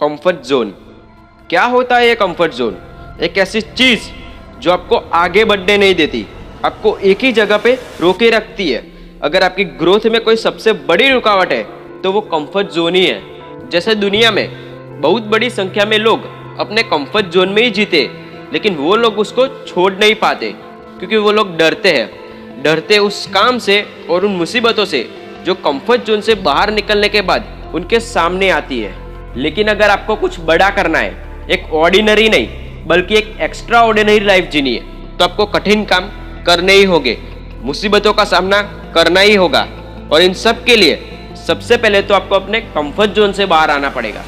Comfort zone. क्या होता है ये कंफर्ट जोन? एक ऐसी चीज जो आपको आगे बढ़ने नहीं देती, आपको एक ही जगह पे रोके रखती है। अगर आपकी ग्रोथ में कोई सबसे बड़ी रुकावट है तो वो कंफर्ट जोन ही है। जैसे दुनिया में बहुत बड़ी संख्या में लोग अपने कंफर्ट जोन में ही जीते, लेकिन वो लोग उसको छोड़ नहीं पाते क्योंकि वो लोग डरते उस काम से और उन मुसीबतों से जो कंफर्ट जोन से बाहर निकलने के बाद उनके सामने आती है। लेकिन अगर आपको कुछ बड़ा करना है, एक ऑर्डिनरी नहीं बल्कि एक एक्स्ट्रा ऑर्डिनरी लाइफ जीनी है, तो आपको कठिन काम करने ही होंगे, मुसीबतों का सामना करना ही होगा। और इन सब के लिए सबसे पहले तो आपको अपने कंफर्ट जोन से बाहर आना पड़ेगा।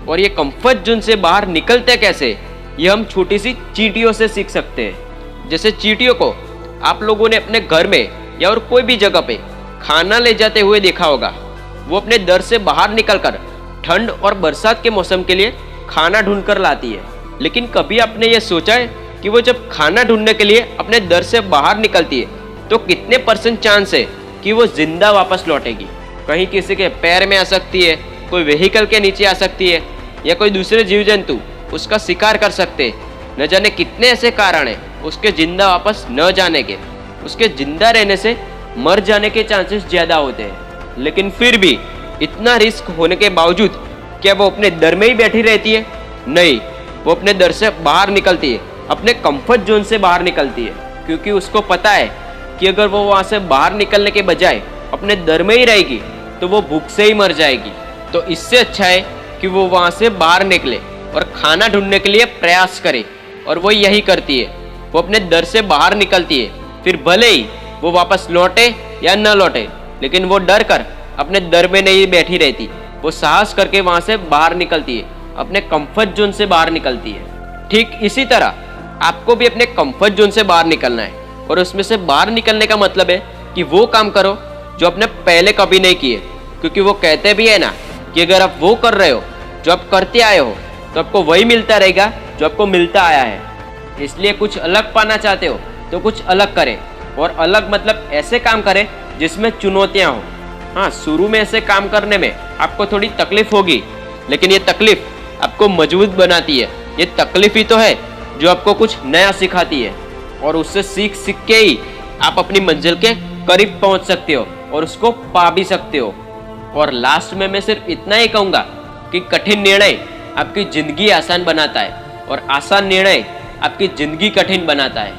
और ये कंफर्ट जोन से बाहर निकलते कैसे, ये हम छोटी सी चींटियों से सीख सकते हैं। जैसे चींटियों को आप लोगों ने अपने घर में या और कोई भी जगह पे खाना ले जाते हुए देखा होगा। वो अपने दर से बाहर निकलकर ठंड और बरसात के मौसम के लिए खाना ढूंढ कर लाती है। लेकिन कभी आपने ये सोचा है कि वो जब खाना ढूंढने के लिए अपने दर से बाहर निकलती है तो कितने % चांस है कि वो जिंदा वापस लौटेगी? कहीं किसी के पैर में आ सकती है, कोई व्हीकल के नीचे आ सकती है, या कोई दूसरे जीव जंतु उसका शिकार कर सकते हैं। न जाने कितने ऐसे कारण हैं उसके जिंदा वापस न जाने के। उसके जिंदा रहने से मर जाने के चांसेस ज़्यादा होते हैं। लेकिन फिर भी इतना रिस्क होने के बावजूद क्या वो अपने दर में ही बैठी रहती है? नहीं, वो अपने दर से बाहर निकलती है, अपने कंफर्ट जोन से बाहर निकलती है, क्योंकि उसको पता है कि अगर वो वहाँ से बाहर निकलने के बजाय अपने दर में ही रहेगी तो वो भूख से ही मर जाएगी। तो इससे अच्छा है कि वो वहाँ से बाहर निकले और खाना ढूंढने के लिए प्रयास करे। और वो यही करती है, वो अपने दर से बाहर निकलती है। फिर भले ही वो वापस लौटे या न लौटे, लेकिन वो डर कर अपने दर में नहीं बैठी रहती। वो साहस करके वहाँ से बाहर निकलती है, अपने कंफर्ट जोन से बाहर निकलती है। ठीक इसी तरह आपको भी अपने कंफर्ट जोन से बाहर निकलना है। और उसमें से बाहर निकलने का मतलब है कि वो काम करो जो आपने पहले कभी नहीं किए। क्योंकि वो कहते भी है ना कि अगर आप वो कर रहे हो जो आप करते आए हो तो आपको वही मिलता रहेगा जो आपको मिलता आया है। इसलिए कुछ अलग पाना चाहते हो तो कुछ अलग करें। और अलग मतलब ऐसे काम करें जिसमें चुनौतियां हो। हाँ, शुरू में ऐसे काम करने में आपको थोड़ी तकलीफ होगी, लेकिन ये तकलीफ आपको मजबूत बनाती है। ये तकलीफ ही तो है जो आपको कुछ नया सिखाती है। और उससे सीख के ही आप अपनी मंजिल के करीब पहुंच सकते हो और उसको पा भी सकते हो। और लास्ट में मैं सिर्फ इतना ही कहूँगा कि कठिन निर्णय आपकी ज़िंदगी आसान बनाता है और आसान निर्णय आपकी ज़िंदगी कठिन बनाता है।